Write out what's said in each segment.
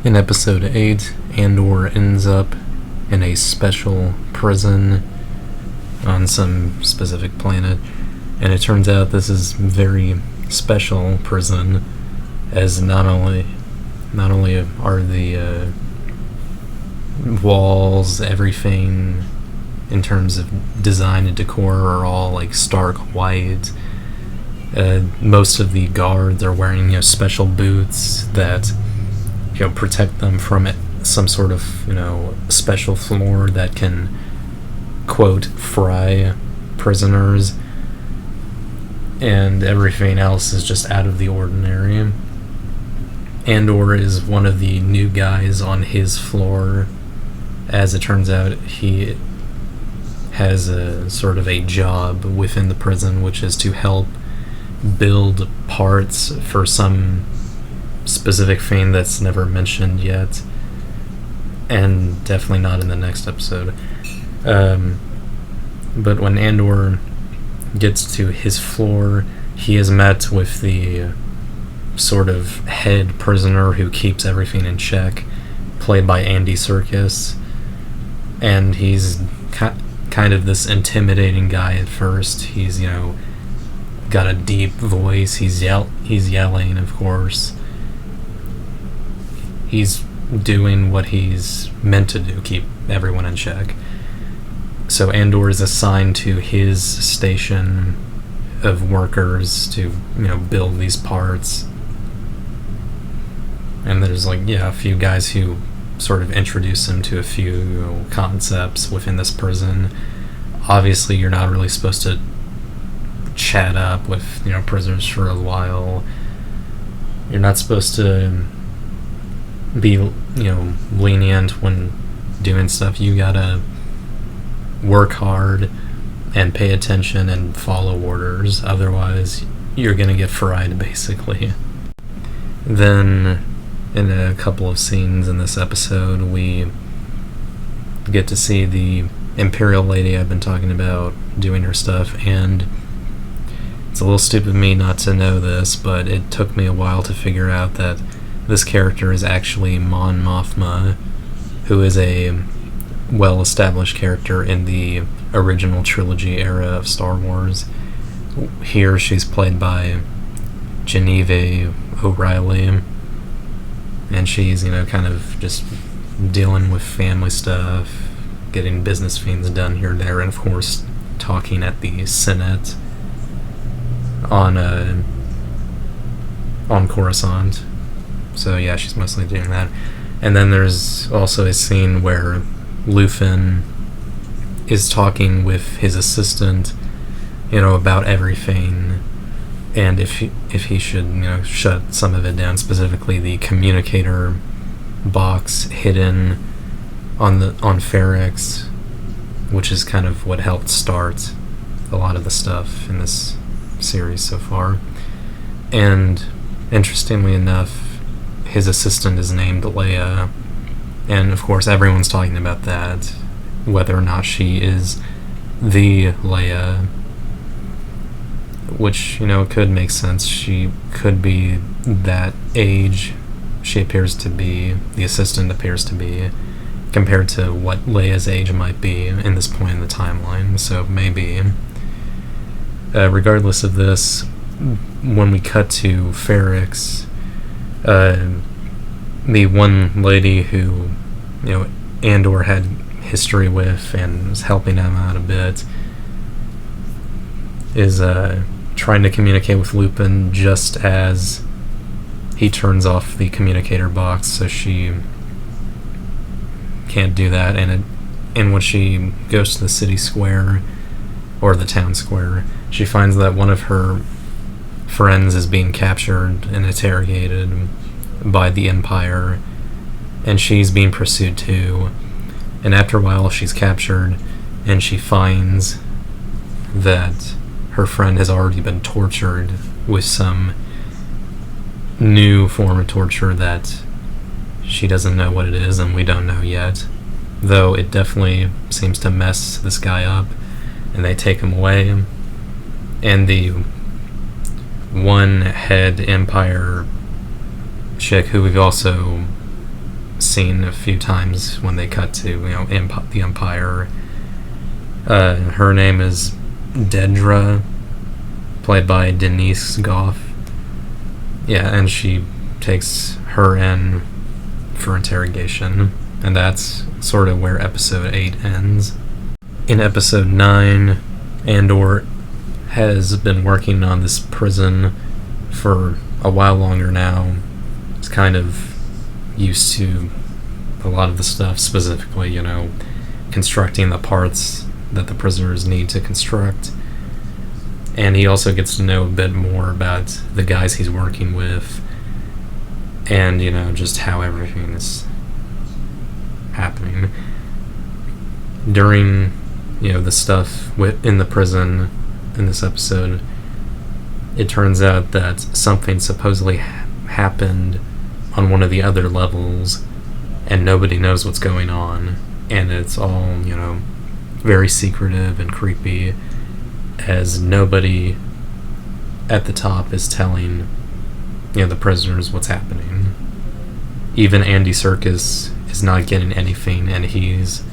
In episode 8, Andor ends up in a special prison on some specific planet, and it turns out this is a very special prison, as not only are the walls, everything in terms of design and decor are all like stark white. Most of the guards are wearing special boots that protect them from some sort of special floor that can, quote, fry prisoners, and everything else is just out of the ordinary. Andor is one of the new guys on his floor. As it turns out, he has a sort of a job within the prison, which is to help build parts for some specific thing that's never mentioned yet, and definitely not in the next episode. But when Andor gets to his floor, he is met with the sort of head prisoner who keeps everything in check, played by Andy Serkis, and he's kind of this intimidating guy at first. He's got a deep voice. He's yelling, of course. He's doing what he's meant to do, keep everyone in check. So Andor is assigned to his station of workers to build these parts. And there's a few guys who sort of introduce him to a few concepts within this prison. Obviously, you're not really supposed to chat up with prisoners for a while. You're not supposed to be lenient when doing stuff. You gotta work hard and pay attention and follow orders, otherwise you're gonna get fried, basically. Then in a couple of scenes in this episode, we get to see the Imperial lady I've been talking about doing her stuff, and it's a little stupid of me not to know this, but it took me a while to figure out that this character is actually Mon Mothma, who is a well-established character in the original trilogy era of Star Wars. Here she's played by Genevieve O'Reilly, and she's kind of just dealing with family stuff, getting business things done here and there, and of course talking at the Senate on Coruscant. So yeah, she's mostly doing that. And then there's also a scene where Luthen is talking with his assistant, about everything, and if he should, shut some of it down, specifically the communicator box hidden on Ferrix, which is kind of what helped start a lot of the stuff in this series so far. And interestingly enough, his assistant is named Leia, and of course everyone's talking about that, whether or not she is the Leia, which could make sense. She could be that age she appears to be, the assistant appears to be, compared to what Leia's age might be in this point in the timeline. So maybe, regardless of this, when we cut to Ferrix, the one lady who Andor had history with and was helping him out a bit is trying to communicate with Lupin just as he turns off the communicator box, so she can't do that. And when she goes to the city square, or the town square, she finds that one of her friends is being captured and interrogated by the Empire, and she's being pursued too. And after a while she's captured, and she finds that her friend has already been tortured with some new form of torture that she doesn't know what it is, and we don't know yet, though it definitely seems to mess this guy up. And they take him away, and the one head Empire chick who we've also seen a few times when they cut to, the Empire. Her name is Dedra, played by Denise Goff. Yeah, and she takes her in for interrogation, and that's sort of where episode 8 ends. In episode 9, Andor has been working on this prison for a while longer now. He's kind of used to a lot of the stuff, specifically, constructing the parts that the prisoners need to construct. And he also gets to know a bit more about the guys he's working with, and, just how everything is happening. During, the stuff in the prison in this episode, it turns out that something supposedly happened on one of the other levels, and nobody knows what's going on, and it's all, very secretive and creepy, as nobody at the top is telling, the prisoners what's happening. Even Andy Serkis is not getting anything, and he's,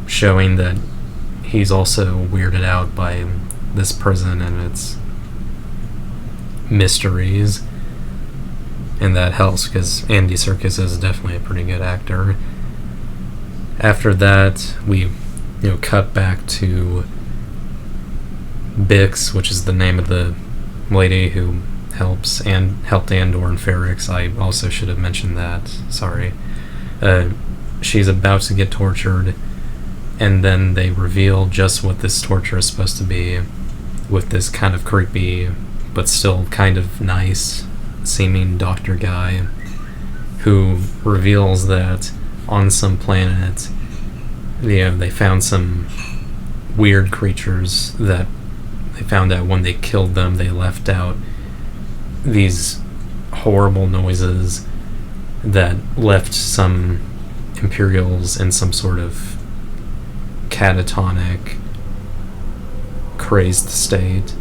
showing that he's also weirded out by this prison and its mysteries, and that helps because Andy Serkis is definitely a pretty good actor. After that, we cut back to Bix, which is the name of the lady who helped Andor and Ferrix. I also should have mentioned that. Sorry. She's about to get tortured, and then they reveal just what this torture is supposed to be, with this kind of creepy but still kind of nice seeming doctor guy who reveals that on some planet they found some weird creatures that they found out when they killed them. They left out these horrible noises that left some Imperials in some sort of catatonic, crazed state.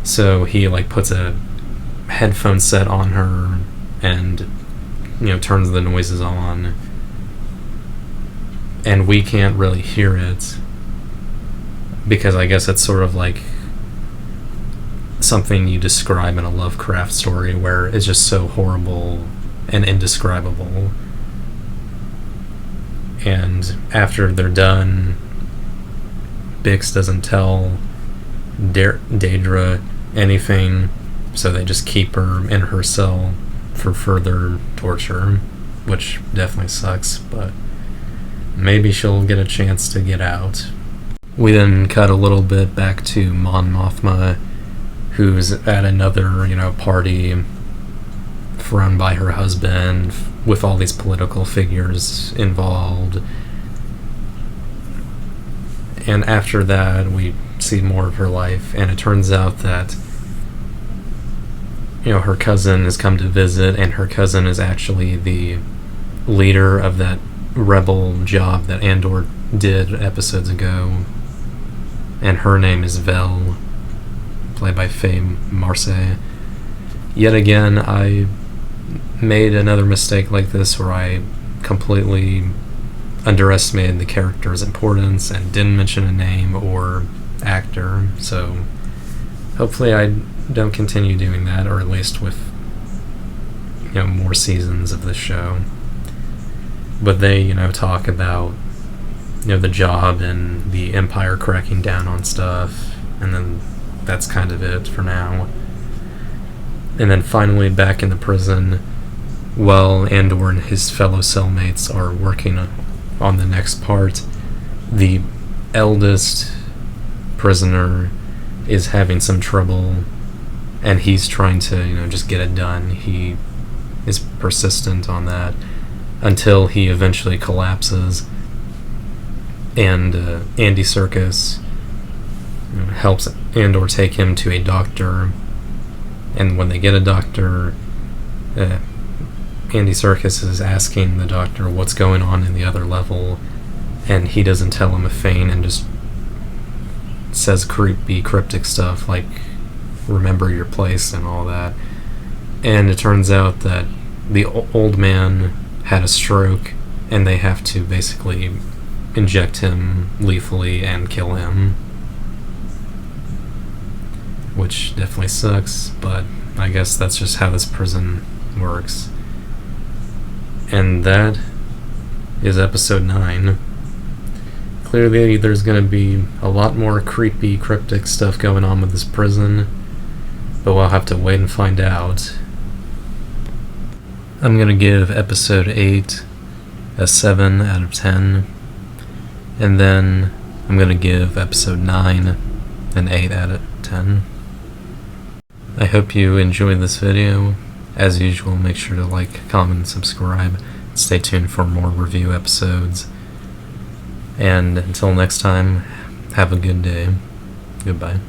So he puts a headphone set on her and turns the noises on, and we can't really hear it because I guess it's sort of like something you describe in a Lovecraft story where it's just so horrible and indescribable. And after they're done, Bix doesn't tell Dedra anything, so they just keep her in her cell for further torture, which definitely sucks, but maybe she'll get a chance to get out. We then cut a little bit back to Mon Mothma, who's at another, party run by her husband with all these political figures involved. And after that, we see more of her life, and it turns out that her cousin has come to visit, and her cousin is actually the leader of that rebel job that Andor did episodes ago, and her name is Vel, played by Faye Marseille. Yet again, I made another mistake like this where I completely underestimated the character's importance and didn't mention a name or actor, so hopefully I don't continue doing that, or at least with more seasons of the show. But they talk about the job and the Empire cracking down on stuff, and then that's kind of it for now. And then finally back in the prison, while Andor and his fellow cellmates are working on the next part, the eldest prisoner is having some trouble, and he's trying to just get it done. He is persistent on that until he eventually collapses, and Andy Serkis helps Andor take him to a doctor, and when they get a doctor, Andy Serkis is asking the doctor what's going on in the other level, and he doesn't tell him a thing and just says creepy, cryptic stuff like remember your place and all that. And it turns out that the old man had a stroke, and they have to basically inject him lethally and kill him. Which definitely sucks, but I guess that's just how this prison works. And that is episode 9. Clearly there's going to be a lot more creepy, cryptic stuff going on with this prison, but we'll have to wait and find out. I'm going to give episode 8 a 7 out of 10, and then I'm going to give episode 9 an 8 out of 10. I hope you enjoyed this video. As usual, make sure to like, comment, and subscribe. Stay tuned for more review episodes. And until next time, have a good day. Goodbye.